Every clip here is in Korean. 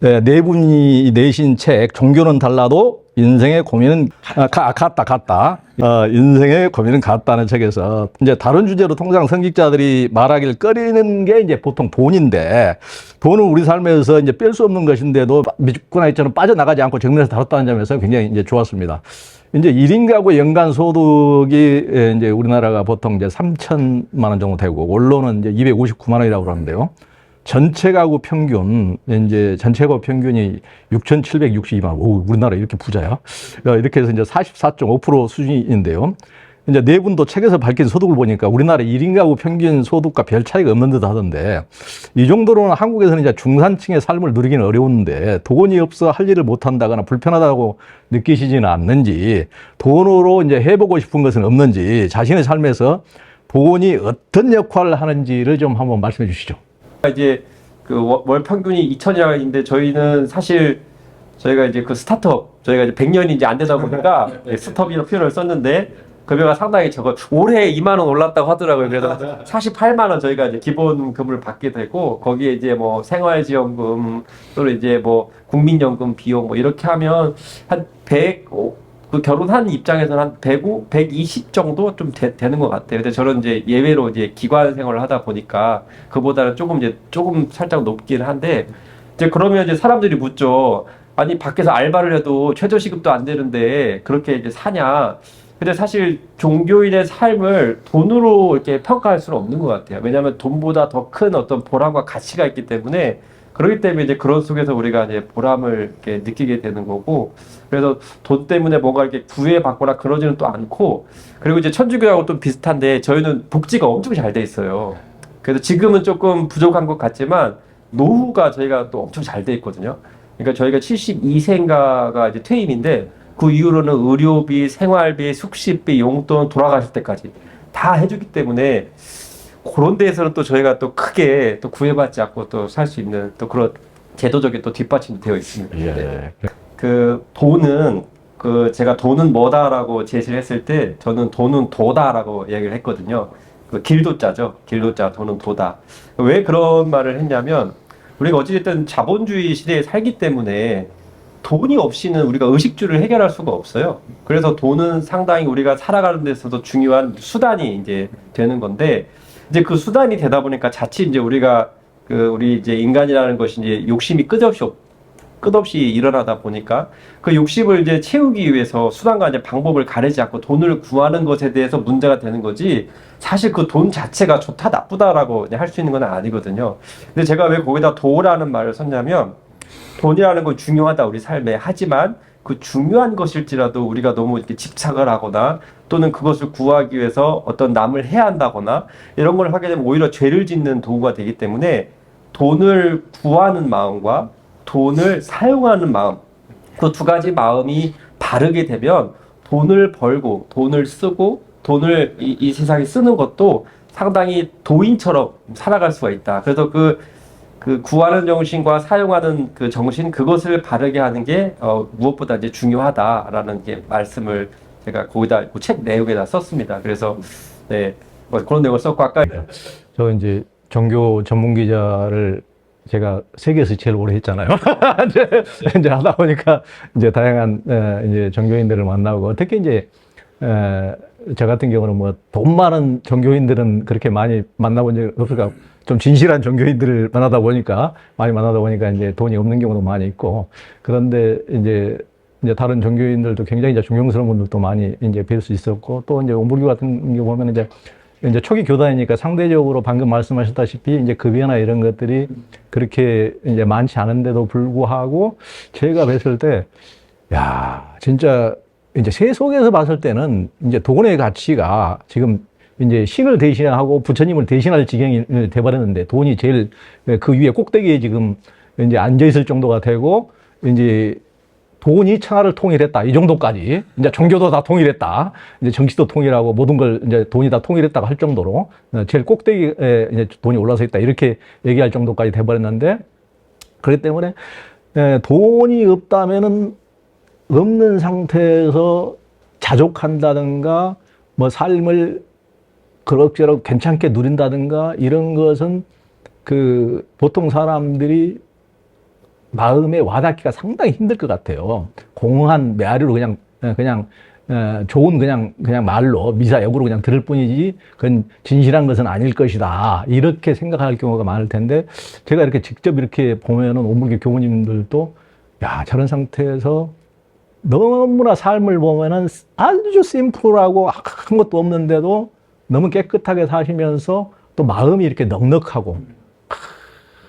네 분이 내신 책 종교는 달라도 인생의 고민은 같다. 인생의 고민은 같다는 책에서 이제 다른 주제로 통상 성직자들이 말하길 꺼리는 게 이제 보통 돈인데, 돈은 우리 삶에서 이제 뺄 수 없는 것인데도 미꾸라지처럼 빠져나가지 않고 정면에서 다뤘다는 점에서 굉장히 이제 좋았습니다. 이제 1인 가구 연간 소득이 이제 우리나라가 보통 이제 3천만 원 정도 되고, 원로는 이제 259만 원이라고 그러는데요. 전체 가구 평균, 이제 전체 가구 평균이 6,762만 원. 오, 우리나라 이렇게 부자야? 이렇게 해서 이제 44.5% 수준인데요. 이제 네 분도 책에서 밝힌 소득을 보니까 우리나라 1인 가구 평균 소득과 별 차이가 없는 듯 하던데, 이 정도로는 한국에서는 이제 중산층의 삶을 누리기는 어려운데 돈이 없어 할 일을 못 한다거나 불편하다고 느끼시지는 않는지, 돈으로 이제 해보고 싶은 것은 없는지, 자신의 삶에서 돈이 어떤 역할을 하는지를 좀 한번 말씀해 주시죠. 이제 그 월 평균이 2천이라는데, 저희는 사실 저희가 이제 그 스타트업, 저희가 이제 100년이 이제 안 되다 보니까 스타트업이라는 표현을 썼는데, 급여가 상당히 적어. 올해 2만 원 올랐다고 하더라고요. 그래서 48만 원 저희가 이제 기본금을 받게 되고, 거기에 이제 뭐 생활지원금 또는 이제 뭐 국민연금 비용 뭐 이렇게 하면 한 100, 그 결혼한 입장에서는 한 105, 120 정도 좀 되는 것 같아요. 근데 저는 이제 예외로 이제 기관 생활을 하다 보니까 그보다는 조금 살짝 높긴 한데, 이제 그러면 이제 사람들이 묻죠. 아니, 밖에서 알바를 해도 최저시급도 안 되는데 그렇게 이제 사냐? 근데 사실 종교인의 삶을 돈으로 이렇게 평가할 수는 없는 것 같아요. 왜냐하면 돈보다 더 큰 어떤 보람과 가치가 있기 때문에, 그렇기 때문에 이제 그런 속에서 우리가 이제 보람을 이렇게 느끼게 되는 거고, 그래서 돈 때문에 뭔가 이렇게 구애받거나 그러지는 또 않고, 그리고 이제 천주교하고 또 비슷한데 저희는 복지가 엄청 잘 돼 있어요. 그래서 지금은 조금 부족한 것 같지만 노후가 저희가 또 엄청 잘 돼 있거든요. 그러니까 저희가 72세인가가 이제 퇴임인데, 그 이후로는 의료비, 생활비, 숙식비, 용돈 돌아가실 때까지 다 해주기 때문에, 그런 데에서는 또 저희가 또 크게 또 구애받지 않고 또 살 수 있는 또 그런 제도적인 또 뒷받침이 되어 있습니다. 예. 네. 그 돈은, 그 제가 돈은 뭐다라고 제시를 했을 때, 저는 돈은 도다라고 얘기를 했거든요. 그 길도자죠. 길도자, 돈은 도다. 왜 그런 말을 했냐면, 우리가 어찌됐든 자본주의 시대에 살기 때문에 돈이 없이는 우리가 의식주를 해결할 수가 없어요. 그래서 돈은 상당히 우리가 살아가는 데서도 중요한 수단이 이제 되는 건데, 이제 그 수단이 되다 보니까 자칫 이제 우리가 우리 이제 인간이라는 것이 이제 욕심이 끝없이 일어나다 보니까, 그 욕심을 이제 채우기 위해서 수단과 이제 방법을 가리지 않고 돈을 구하는 것에 대해서 문제가 되는 거지, 사실 그 돈 자체가 좋다 나쁘다라고 할 수 있는 건 아니거든요. 근데 제가 왜 거기다 도라는 말을 썼냐면, 돈이라는 건 중요하다 우리 삶에. 하지만 그 중요한 것일지라도 우리가 너무 이렇게 집착을 하거나, 또는 그것을 구하기 위해서 어떤 남을 해야 한다거나 이런 걸 하게 되면 오히려 죄를 짓는 도구가 되기 때문에, 돈을 구하는 마음과 돈을 사용하는 마음, 그 두 가지 마음이 바르게 되면 돈을 벌고 돈을 쓰고 돈을 이 세상에 쓰는 것도 상당히 도인처럼 살아갈 수가 있다. 그래서 그 구하는 정신과 사용하는 그 정신, 그것을 바르게 하는 게 무엇보다 이제 중요하다라는 게 말씀을 제가 거기다 그 책 내용에다 썼습니다. 그래서 네, 뭐 그런 내용을 썼고, 아까 저 이제 종교 전문 기자를 제가 세계에서 제일 오래 했잖아요. 이제 하다 보니까 이제 다양한 이제 종교인들을 만나고, 특히 이제 저 같은 경우는 뭐 돈 많은 종교인들은 그렇게 많이 만나본 적이 없을까. 좀 진실한 종교인들을 많이 만나다 보니까 이제 돈이 없는 경우도 많이 있고, 그런데 이제 다른 종교인들도 굉장히 이제 존경스러운 분들도 많이 이제 뵐 수 있었고, 또 이제 온불교 같은 경우 보면 이제 초기 교단이니까 상대적으로 방금 말씀하셨다시피 이제 급여나 이런 것들이 그렇게 이제 많지 않은데도 불구하고, 제가 뵀을 때, 야, 진짜 이제 세속에서 봤을 때는 이제 돈의 가치가 지금 이제 신을 대신하고 부처님을 대신할 지경이 돼버렸는데, 돈이 제일 그 위에 꼭대기에 지금 이제 앉아 있을 정도가 되고, 이제 돈이 천하를 통일했다, 이 정도까지, 이제 종교도 다 통일했다, 이제 정치도 통일하고 모든 걸 이제 돈이 다 통일했다고 할 정도로 제일 꼭대기에 이제 돈이 올라서 있다, 이렇게 얘기할 정도까지 돼버렸는데, 그렇기 때문에 돈이 없다면은 없는 상태에서 자족한다든가 뭐 삶을 그럭저럭 괜찮게 누린다든가 이런 것은 그 보통 사람들이 마음에 와닿기가 상당히 힘들 것 같아요. 공허한 메아리로 그냥 좋은 그냥 말로 미사역으로 그냥 들을 뿐이지 그건 진실한 것은 아닐 것이다. 이렇게 생각할 경우가 많을 텐데 제가 이렇게 직접 이렇게 보면은 오물교 교우님들도 야, 저런 상태에서 너무나 삶을 보면은 아주 심플하고 한 것도 없는데도 너무 깨끗하게 사시면서 또 마음이 이렇게 넉넉하고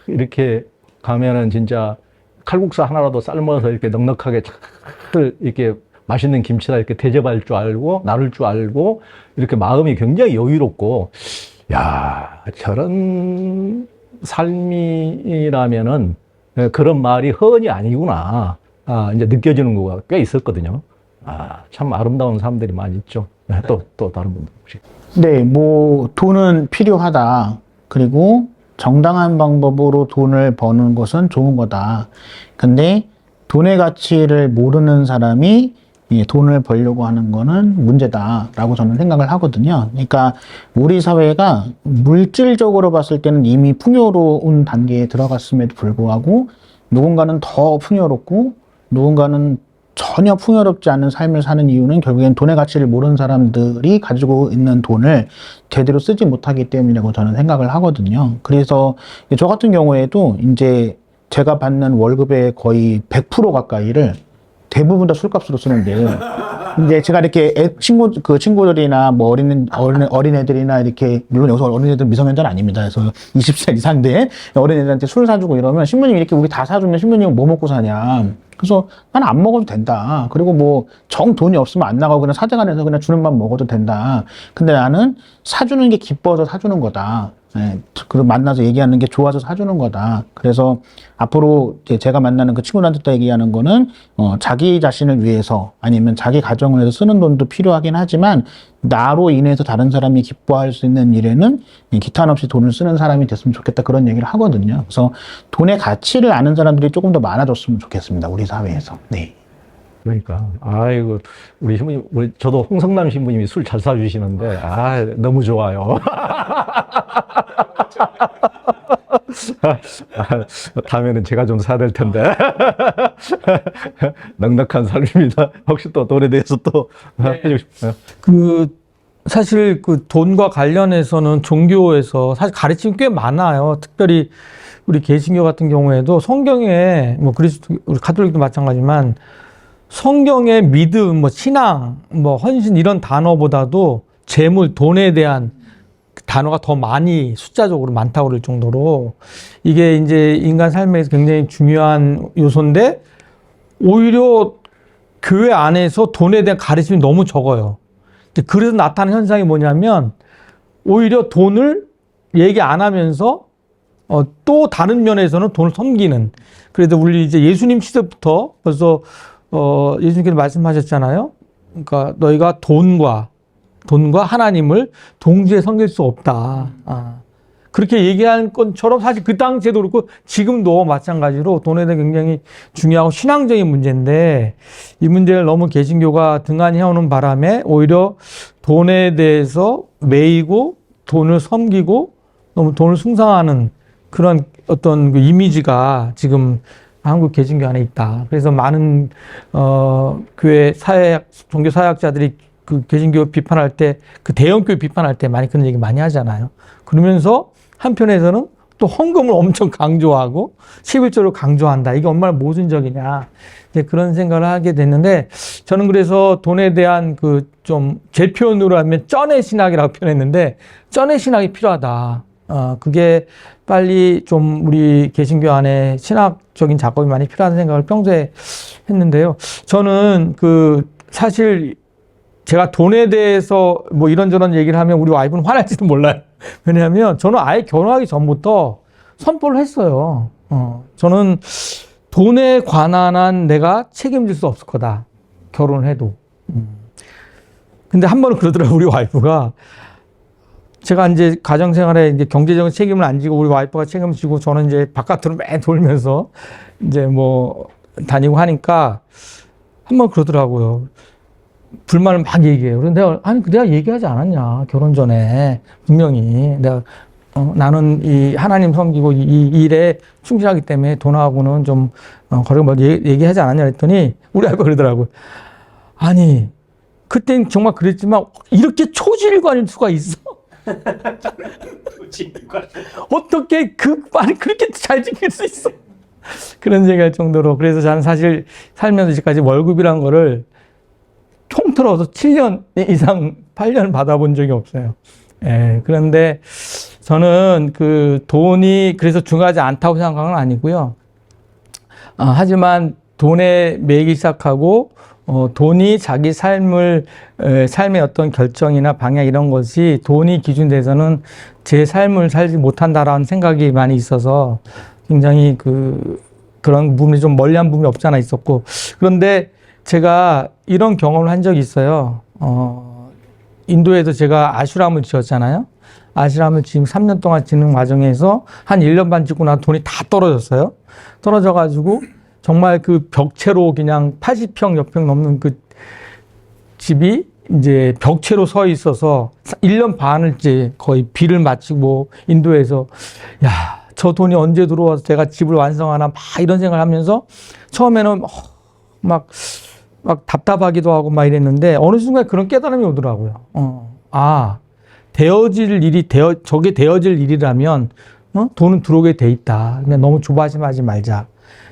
이렇게 가면은 진짜 칼국수 하나라도 삶아서 이렇게 넉넉하게 잘 이렇게 맛있는 김치다 이렇게 대접할 줄 알고 나눌 줄 알고 이렇게 마음이 굉장히 여유롭고 야, 저런 삶이라면은 그런 말이 허언이 아니구나. 이제 느껴지는 거가 꽤 있었거든요. 참 아름다운 사람들이 많이 있죠. 또 다른 분들 혹시. 네, 뭐 돈은 필요하다. 그리고 정당한 방법으로 돈을 버는 것은 좋은 거다. 근데 돈의 가치를 모르는 사람이 돈을 벌려고 하는 거는 문제다라고 저는 생각을 하거든요. 그러니까 우리 사회가 물질적으로 봤을 때는 이미 풍요로운 단계에 들어갔음에도 불구하고 누군가는 더 풍요롭고 누군가는 전혀 풍요롭지 않은 삶을 사는 이유는 결국엔 돈의 가치를 모르는 사람들이 가지고 있는 돈을 제대로 쓰지 못하기 때문이라고 저는 생각을 하거든요. 그래서 저 같은 경우에도 이제 제가 받는 월급의 거의 100% 가까이를 대부분 다 술값으로 쓰는데, 이제 제가 이렇게 친구들이나 뭐 어린애들이나 이렇게, 물론 여기서 어린애들 미성년자는 아닙니다. 그래서 20살 이상인데, 어린애들한테 술 사주고 이러면 신부님 이렇게 우리 다 사주면 신부님은 뭐 먹고 사냐. 그래서 난 안 먹어도 된다. 그리고 뭐 정 돈이 없으면 안 나가고 그냥 사정안에서 그냥 주는 밥 먹어도 된다. 근데 나는 사주는 게 기뻐서 사주는 거다. 그리고 만나서 얘기하는 게 좋아서 사주는 거다. 그래서 앞으로 제가 만나는 그 친구들한테 얘기하는 거는 자기 자신을 위해서 아니면 자기 가정을 위해서 쓰는 돈도 필요하긴 하지만 나로 인해서 다른 사람이 기뻐할 수 있는 일에는 기탄 없이 돈을 쓰는 사람이 됐으면 좋겠다, 그런 얘기를 하거든요. 그래서 돈의 가치를 아는 사람들이 조금 더 많아졌으면 좋겠습니다, 우리 사회에서. 네. 그러니까 아이고 우리 신부님, 저도 홍성남 신부님이 술 잘 사주시는데 너무 좋아요. 다음에는 제가 좀 사야 될 텐데. 넉넉한 삶입니다. 혹시 또 돈에 대해서 또 해주고 싶어요? 사실 돈과 관련해서는 종교에서 사실 가르침이 꽤 많아요. 특별히 우리 개신교 같은 경우에도 성경에 뭐 우리 가톨릭도 마찬가지지만 성경의 믿음, 뭐 신앙, 뭐 헌신 이런 단어보다도 재물, 돈에 대한 단어가 더 많이 숫자적으로 많다고 그럴 정도로 이게 이제 인간 삶에서 굉장히 중요한 요소인데 오히려 교회 안에서 돈에 대한 가르침이 너무 적어요. 그래서 나타나는 현상이 뭐냐면 오히려 돈을 얘기 안 하면서 또 다른 면에서는 돈을 섬기는. 그래도 우리 이제 예수님 시대부터 벌써 예수님께서 말씀하셨잖아요. 그러니까 너희가 돈과 하나님을 동시에 섬길 수 없다. 그렇게 얘기한 것처럼 사실 그 당시에도 그렇고 지금도 마찬가지로 돈에 대해 굉장히 중요하고 신앙적인 문제인데 이 문제를 너무 개신교가 등한히 해오는 바람에 오히려 돈에 대해서 매이고 돈을 섬기고 너무 돈을 숭상하는 그런 어떤 그 이미지가 지금 한국 개신교 안에 있다. 그래서 많은 교회 종교 사회학자들이 그 개신교 비판할 때, 그 대형교회 비판할 때 많이 그런 얘기 많이 하잖아요. 그러면서 한편에서는 또 헌금을 엄청 강조하고 11조를 강조한다. 이게 얼마나 모순적이냐. 이제 그런 생각을 하게 됐는데 저는 그래서 돈에 대한 제 표현으로 하면 쩐의 신학이라고 표현했는데 쩐의 신학이 필요하다. 그게 빨리 좀 우리 개신교 안에 신학적인 작업이 많이 필요하다는 생각을 평소에 했는데요. 저는 사실 제가 돈에 대해서 뭐 이런저런 얘기를 하면 우리 와이프는 화날지도 몰라요. 왜냐하면 저는 아예 결혼하기 전부터 선포를 했어요. 저는 돈에 관한 한 내가 책임질 수 없을 거다. 결혼을 해도. 근데 한 번은 그러더라고요, 우리 와이프가. 제가 이제 가정생활에 이제 경제적인 책임을 안 지고 우리 와이프가 책임을 지고 저는 이제 바깥으로 매 돌면서 이제 뭐 다니고 하니까 한 번 그러더라고요. 불만을 막 얘기해요. 그런데 내가 얘기하지 않았냐. 결혼 전에. 분명히. 내가 나는 이 하나님 섬기고 이 일에 충실하기 때문에 돈하고는 좀 거리가 뭐 얘기하지 않았냐 그랬더니 우리 아이가 그러더라고요. 아니 그땐 정말 그랬지만 이렇게 초지일관일 수가 있어? 어떻게 그 말이 그렇게 잘 지킬 수 있어? 그런 얘기할 정도로. 그래서 저는 사실 살면서 지금까지 월급이란 거를 통틀어서 7년 이상 8년 받아본 적이 없어요. 예, 그런데 저는 그 돈이 그래서 중요하지 않다고 생각하는 건 아니고요. 하지만 돈에 매이기 시작하고 돈이 자기 삶의 어떤 결정이나 방향 이런 것이 돈이 기준돼서는 제 삶을 살지 못한다라는 생각이 많이 있어서 굉장히 그런 부분이 좀 멀리한 부분이 없지 않아 있었고, 그런데 제가 이런 경험을 한 적이 있어요. 인도에서 제가 아슈람을 지었잖아요. 아슈람을 지금 3년 동안 짓는 과정에서 한 1년 반 짓고 나서 돈이 다 떨어졌어요. 떨어져가지고 정말 그 벽체로 그냥 80평, 몇 평 넘는 그 집이 이제 벽체로 서 있어서 1년 반을 이제 거의 비를 마치고 인도에서 야, 저 돈이 언제 들어와서 제가 집을 완성하나 막 이런 생각을 하면서 처음에는 막 답답하기도 하고 막 이랬는데 어느 순간 그런 깨달음이 오더라고요. 되어질 일이 저게 되어질 일이라면 돈은 들어오게 돼 있다. 그냥 너무 조바심하지 말자.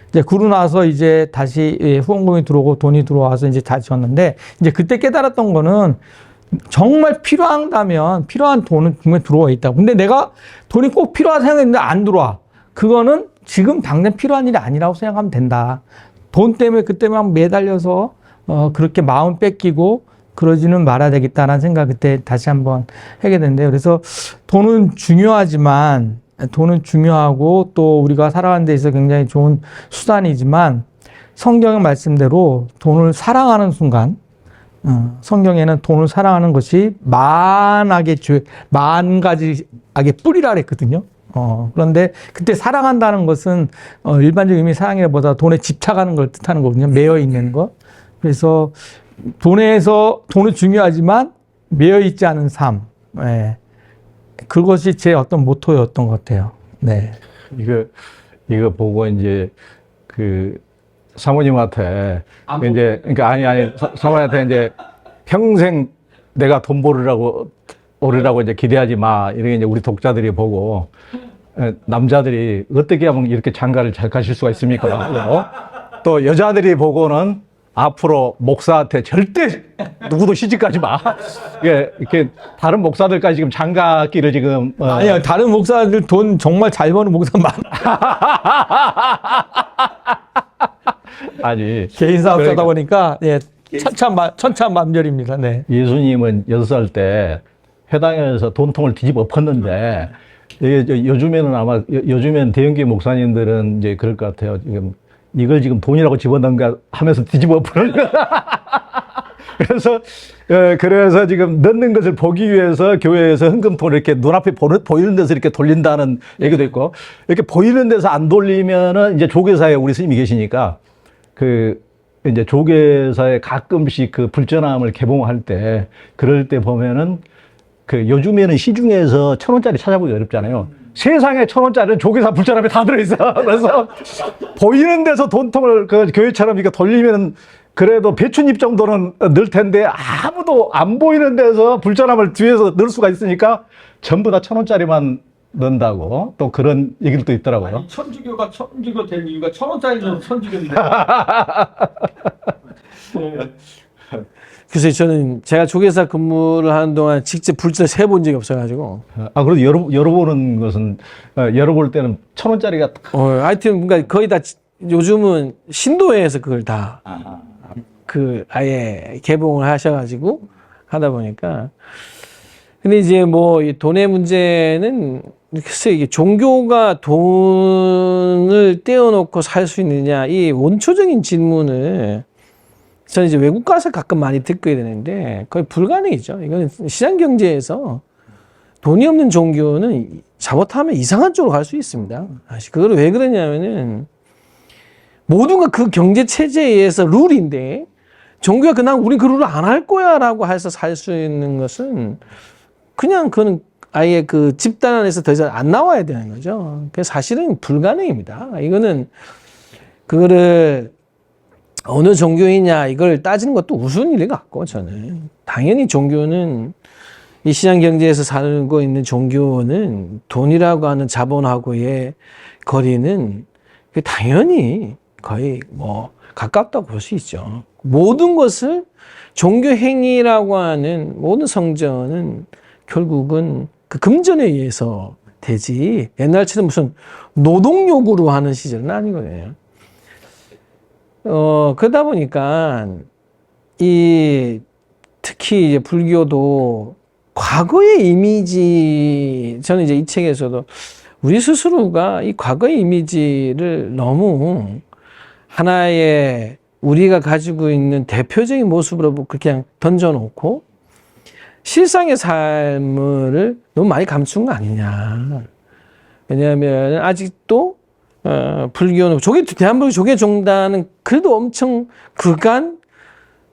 이제 그러고 나서 이제 다시 후원금이 들어오고 돈이 들어와서 이제 다시 졌는데 이제 그때 깨달았던 거는 정말 필요한다면 필요한 돈은 분명히 들어와 있다. 근데 내가 돈이 꼭 필요하다 생각했는데 안 들어와. 그거는 지금 당장 필요한 일이 아니라고 생각하면 된다. 돈 때문에 그때 막 매달려서 그렇게 마음 뺏기고 그러지는 말아야 되겠다라는 생각 그때 다시 한번 하게 된대요. 그래서 돈은 중요하고 또 우리가 살아가는 데 있어서 굉장히 좋은 수단이지만 성경의 말씀대로 돈을 사랑하는 순간 성경에는 돈을 사랑하는 것이 만 가지 악의 뿌리라 그랬거든요. 그런데 그때 사랑한다는 것은 일반적인 의미의 사랑이라보다 돈에 집착하는 걸 뜻하는 거거든요. 매여 있는 거. 그래서 돈은 중요하지만 매여 있지 않은 삶. 예. 그것이 제 어떤 모토였던 것 같아요. 네. 이거 보고 이제 사모님한테 그러니까 사모님한테 이제 평생 내가 돈 오르라고 이제 기대하지 마. 이렇게 이제 우리 독자들이 보고 남자들이 어떻게 하면 이렇게 장가를 잘 가실 수가 있습니까? 또 여자들이 보고는 앞으로 목사한테 절대 누구도 시집가지 마. 이렇게 다른 목사들까지 지금 장가길을 지금 아니요, 다른 목사들 돈 정말 잘 버는 목사 많아. 아니 개인 사업자다 보니까 예, 천차만별입니다. 네. 예수님은 6살 때 회당에서 돈통을 뒤집어 엎었는데 요즘에는 대형교회 목사님들은 이제 그럴 것 같아요. 이걸 지금 돈이라고 집어넣는가 하면서 뒤집어 엎는 거. 그래서 지금 넣는 것을 보기 위해서 교회에서 헌금통을 이렇게 눈앞에 보이는 데서 이렇게 돌린다는 얘기도 있고, 이렇게 보이는 데서 안 돌리면은 이제 조계사에 우리 스님이 계시니까 이제 조계사에 가끔씩 불전함을 개봉할 때 그럴 때 보면은 요즘에는 시중에서 1,000원짜리 찾아보기 어렵잖아요. 세상에 1,000원짜리는 조계사 불전함에 다 들어있어. 그래서 보이는 데서 돈통을 교회처럼 이렇게 돌리면 그래도 배춧잎 정도는 넣을 텐데 아무도 안 보이는 데서 불전함을 뒤에서 넣을 수가 있으니까 전부 다 1,000원짜리만 넣는다고 또 그런 얘기도 있더라고요. 아니, 천주교가 천주교 된 이유가 1,000원짜리는 천주교인데. 그래서 저는 제가 조계사 근무를 하는 동안 직접 불전 세본 적이 없어가지고. 그래도 열어보는 것은, 열어볼 때는 1,000원짜리가. 하여튼, 그러니까 거의 다 요즘은 신도회에서 그걸 다 아예 개봉을 하셔가지고 하다 보니까. 근데 이제 뭐 이 돈의 문제는 글쎄 이게 종교가 돈을 떼어놓고 살 수 있느냐 이 원초적인 질문을 저는 이제 외국 가서 가끔 많이 듣게 되는데 거의 불가능이죠. 이건 시장 경제에서 돈이 없는 종교는 잘못하면 이상한 쪽으로 갈 수 있습니다. 그걸 왜 그러냐면은 모두가 그 경제 체제에 의해서 룰인데 종교가 그냥 우리 그 룰을 안 할 거야라고 해서 살 수 있는 것은 그냥 그거는 아예 그 집단 안에서 더 이상 안 나와야 되는 거죠. 그래서 사실은 불가능입니다. 이거는 그거를 어느 종교이냐 이걸 따지는 것도 우스운 일 같고 저는 당연히 종교는 이 시장 경제에서 살고 있는 종교는 돈이라고 하는 자본하고의 거리는 당연히 거의 뭐 가깝다고 볼 수 있죠. 모든 것을 종교 행위라고 하는 모든 성전은 결국은 그 금전에 의해서 되지 옛날처럼 무슨 노동요구로 하는 시절은 아니거든요. 그러다 보니까 특히 이제 불교도 과거의 이미지, 저는 이제 이 책에서도 우리 스스로가 이 과거의 이미지를 너무 하나의 우리가 가지고 있는 대표적인 모습으로 그냥 던져놓고 실상의 삶을 너무 많이 감춘 거 아니냐. 왜냐하면 아직도 불교는 대한민국 조계종단은 그래도 엄청 그간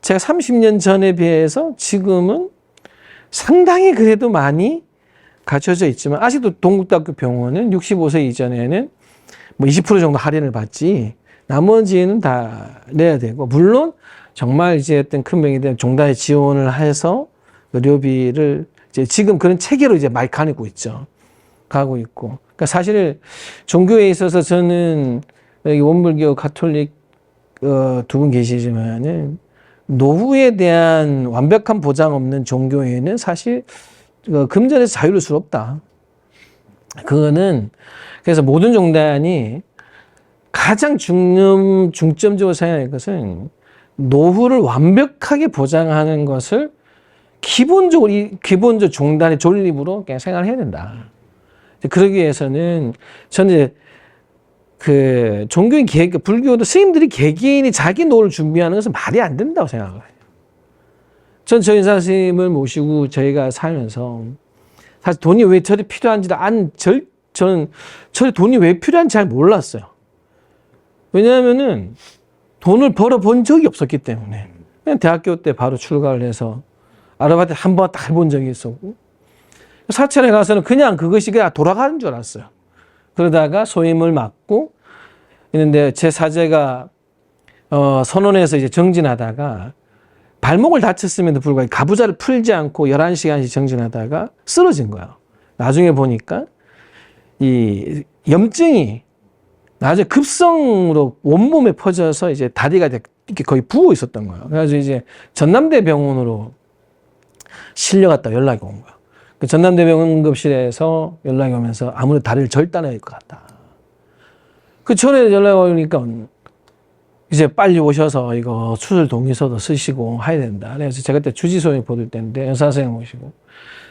제가 30년 전에 비해서 지금은 상당히 그래도 많이 갖춰져 있지만 아직도 동국대학교 병원은 65세 이전에는 뭐 20% 정도 할인을 받지 나머지는 다 내야 되고 물론 정말 이제 어떤 큰 병에 대한 종단의 지원을 해서 의료비를 이제 지금 그런 체계로 이제 많이 가고 있죠. 가고 있고. 그러니까 사실 종교에 있어서 저는 여기 원불교 가톨릭 두 분 계시지만은 노후에 대한 완벽한 보장 없는 종교에는 사실 금전에서 자유로울 수 없다. 그거는 그래서 모든 종단이 가장 중점적으로 생각할 것은 노후를 완벽하게 보장하는 것을 기본적 종단의 존립으로 그냥 생각을 해야 된다. 그러기 위해서는 저는 이제 그 종교인 불교도 스님들이 개개인이 자기 노를 준비하는 것은 말이 안 된다고 생각해요. 전 저희 선생님을 모시고 저희가 살면서 사실 돈이 왜 저리 필요한지를 저는 저리 돈이 왜 필요한지 잘 몰랐어요. 왜냐하면은 돈을 벌어본 적이 없었기 때문에 그냥 대학교 때 바로 출가를 해서 아르바이트 한 번 딱 해본 적이 있었고 사찰에 가서는 그냥 그것이 그냥 돌아가는 줄 알았어요. 그러다가 소임을 맡고 있는데 제 사제가 선원에서 이제 정진하다가 발목을 다쳤음에도 불구하고 가부좌를 풀지 않고 11시간씩 정진하다가 쓰러진 거예요. 나중에 보니까 이 염증이 나중에 급성으로 온몸에 퍼져서 이제 다리가 이렇게 거의 부어 있었던 거예요. 그래서 이제 전남대 병원으로 실려갔다 연락이 온 거예요. 그 전남대병원 응급실에서 연락이 오면서 아무래도 다리를 절단해야 될 것 같다. 그 전에 연락이 오니까 이제 빨리 오셔서 이거 수술 동의서도 쓰시고 해야 된다. 그래서 제가 그때 주지소에 보들 때인데 의사 선생님 오시고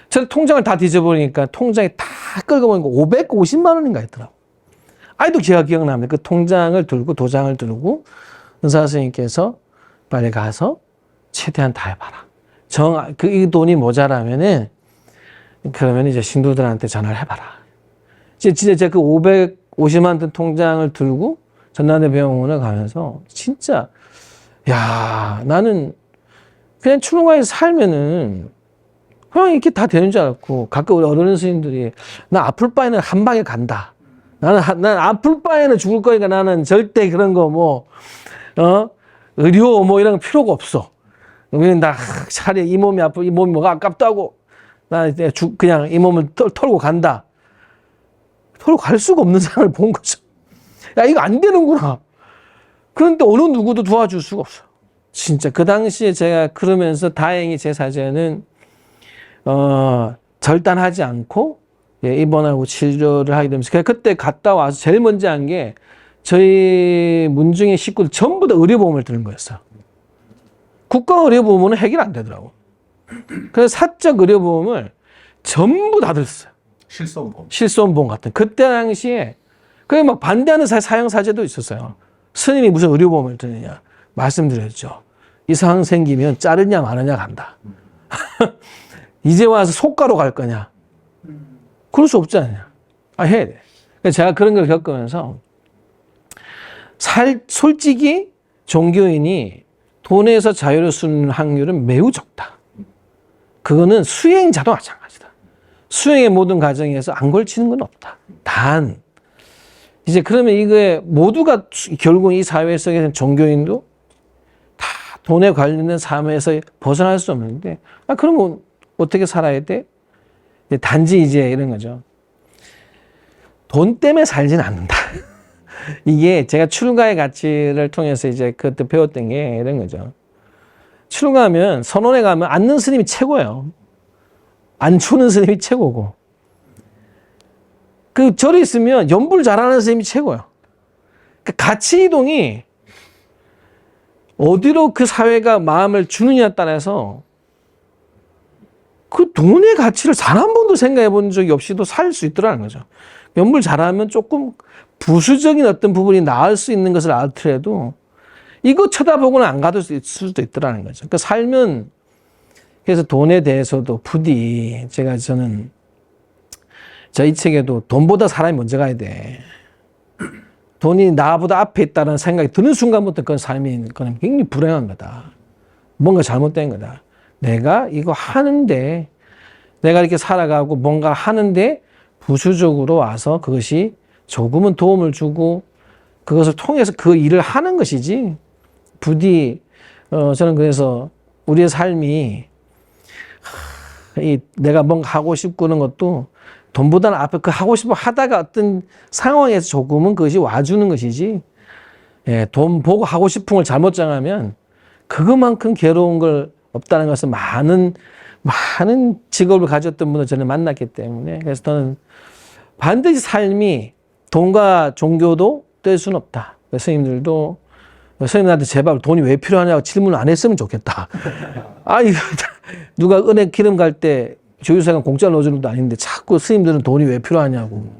제가 통장을 다 뒤져보니까 통장에 다 끌고 보니까 550만 원인가 했더라고. 아직도 제가 기억납니다. 그 통장을 들고 도장을 들고 의사 선생님께서 빨리 가서 최대한 다 해봐라. 이 돈이 모자라면은 그러면 이제 신도들한테 전화를 해봐라. 진짜 제가 그 550만 원 통장을 들고 전남대 병원을 가면서 진짜 야 나는 그냥 출근가에서 살면은 그냥 이렇게 다 되는 줄 알았고 가끔 우리 어른 스님들이 나 아플 바에는 한 방에 간다. 난 아플 바에는 죽을 거니까 나는 절대 그런 거 의료 이런 거 필요가 없어. 우리는 나 차라리 이 몸이 아프고 이 몸이 뭐가 아깝다고 나 이제 그냥 이 몸을 털고 간다. 털고 갈 수가 없는 사람을 본 거죠. 야 이거 안 되는구나. 그런데 어느 누구도 도와줄 수가 없어. 진짜 그 당시에 제가 그러면서 다행히 제 사제는 절단하지 않고 입원하고 치료를 하게 되면서 그때 갔다 와서 제일 먼저 한 게 저희 문중의 식구들 전부 다 의료보험을 드는 거였어요. 국가 의료보험은 해결 안 되더라고. 그래서 사적 의료보험을 전부 다 들었어요. 실손보험 같은. 그때 당시에 그게 막 반대하는 사형사제도 있었어요. 스님이 무슨 의료보험을 드느냐. 말씀드렸죠. 이 상황 생기면 자르냐 마느냐 간다. 이제 와서 속가로 갈 거냐. 그럴 수 없지 않냐. 해야 돼. 그래서 제가 그런 걸 겪으면서 솔직히 종교인이 돈에서 자유를 쓰는 확률은 매우 적다. 그거는 수행자도 마찬가지다. 수행의 모든 과정에서 안 걸치는 건 없다. 단 이제 그러면 이거에 모두가 결국 이 사회 속에서는 종교인도 다 돈에 관련된 삶에서 벗어날 수 없는데 그러면 어떻게 살아야 돼? 단지 이제 이런 거죠. 돈 때문에 살지는 않는다. 이게 제가 출가의 가치를 통해서 이제 그때 배웠던 게 이런 거죠. 출가하면 선원에 가면 앉는 스님이 최고예요. 안 추는 스님이 최고고. 그 절에 있으면 연불 잘하는 스님이 최고예요. 그 가치 이동이 어디로 그 사회가 마음을 주느냐에 따라서 그 돈의 가치를 단 한 번도 생각해 본 적이 없이도 살 수 있더라는 거죠. 연불 잘하면 조금 부수적인 어떤 부분이 나을 수 있는 것을 알더라도 이거 쳐다보고는 안 가둘 수도 있더라는 거죠. 그러니까 살면 그래서 돈에 대해서도 부디 저는 저희 책에도 돈보다 사람이 먼저 가야 돼. 돈이 나보다 앞에 있다는 생각이 드는 순간부터 그건 삶이 그건 굉장히 불행한 거다. 뭔가 잘못된 거다. 내가 이거 하는데 내가 이렇게 살아가고 뭔가 하는데 부수적으로 와서 그것이 조금은 도움을 주고 그것을 통해서 그 일을 하는 것이지 부디 저는 그래서 우리의 삶이 내가 뭔가 하고 싶고 그런 것도 돈보다는 앞에 그 하고 싶어 하다가 어떤 상황에서 조금은 그것이 와주는 것이지 돈 보고 하고 싶은 걸 잘못 정하면 그것만큼 괴로운 걸 없다는 것을 많은 직업을 가졌던 분을 저는 만났기 때문에 그래서 저는 반드시 삶이 돈과 종교도 뗄 수는 없다. 스님들도 스님들한테 제발 돈이 왜 필요하냐고 질문을 안 했으면 좋겠다. 아니 누가 은행 기름 갈 때 주유소가 공짜로 넣어주는 것도 아닌데 자꾸 스님들은 돈이 왜 필요하냐고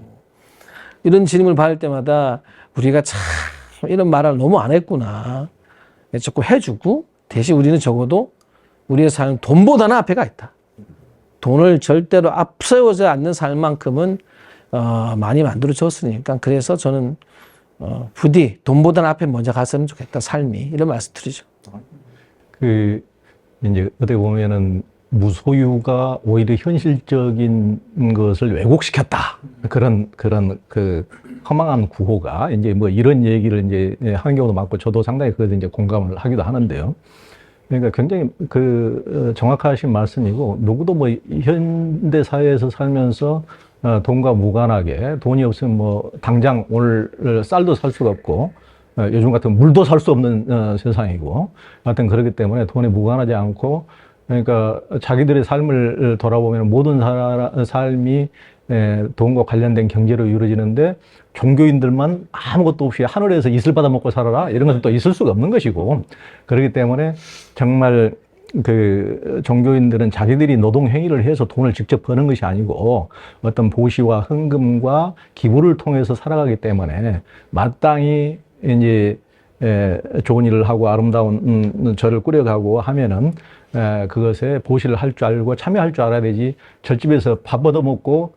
이런 질문을 받을 때마다 우리가 참 이런 말을 너무 안 했구나. 자꾸 해주고 대신 우리는 적어도 우리의 삶은 돈보다는 앞에 가 있다. 돈을 절대로 앞세우지 않는 삶만큼은 많이 만들어졌으니까 그래서 저는 부디 돈보다는 앞에 먼저 갔으면 좋겠다. 삶이 이런 말씀 드리죠. 그 이제 어떻게 보면은 무소유가 오히려 현실적인 것을 왜곡시켰다. 그런 그 허망한 구호가 이제 뭐 이런 얘기를 이제 하는 경우도 많고 저도 상당히 그것에 이제 공감을 하기도 하는데요. 그러니까 굉장히 정확하신 말씀이고 누구도 뭐 현대 사회에서 살면서 돈과 무관하게 돈이 없으면 뭐 당장 오늘 쌀도 살 수가 없고 요즘 같은 물도 살 수 없는 세상이고 하여튼 그렇기 때문에 돈에 무관하지 않고 그러니까 자기들의 삶을 돌아보면 모든 삶이 돈과 관련된 경제로 이루어지는데 종교인들만 아무것도 없이 하늘에서 이슬 받아 먹고 살아라 이런 것은 또 있을 수가 없는 것이고 그렇기 때문에 정말 그 종교인들은 자기들이 노동 행위를 해서 돈을 직접 버는 것이 아니고 어떤 보시와 헌금과 기부를 통해서 살아가기 때문에 마땅히 이제 좋은 일을 하고 아름다운 절을 꾸려가고 하면은 그것에 보시를 할 줄 알고 참여할 줄 알아야 되지. 절집에서 밥 얻어먹고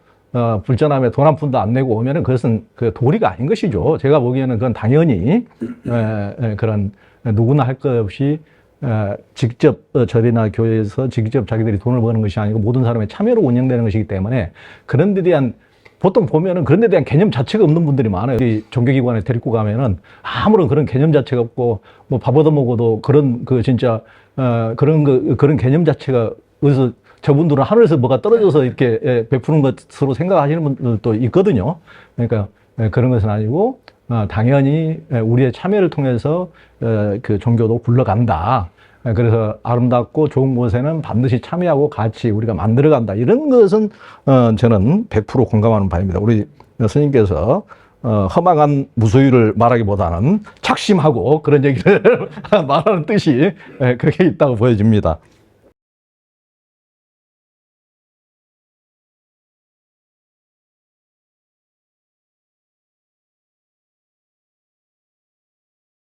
불전함에 돈 한 푼도 안 내고 오면은 그것은 그 도리가 아닌 것이죠. 제가 보기에는 그건 당연히 그런 누구나 할 것 없이 직접 절이나 교회에서 직접 자기들이 돈을 버는 것이 아니고 모든 사람의 참여로 운영되는 것이기 때문에 그런 데 대한 보통 보면은 그런 데 대한 개념 자체가 없는 분들이 많아요. 이 종교기관에 데리고 가면은 아무런 그런 개념 자체가 없고 뭐 밥 얻어 먹어도 그런 그 진짜 그런 개념 자체가 어디서 저분들은 하늘에서 뭐가 떨어져서 이렇게 베푸는 것으로 생각하시는 분들도 있거든요. 그러니까 그런 것은 아니고 당연히 우리의 참여를 통해서 그 종교도 굴러간다. 그래서 아름답고 좋은 곳에는 반드시 참여하고 같이 우리가 만들어간다. 이런 것은 저는 100% 공감하는 바입니다. 우리 스님께서 허망한 무소유를 말하기보다는 착심하고 그런 얘기를 말하는 뜻이 그렇게 있다고 보여집니다.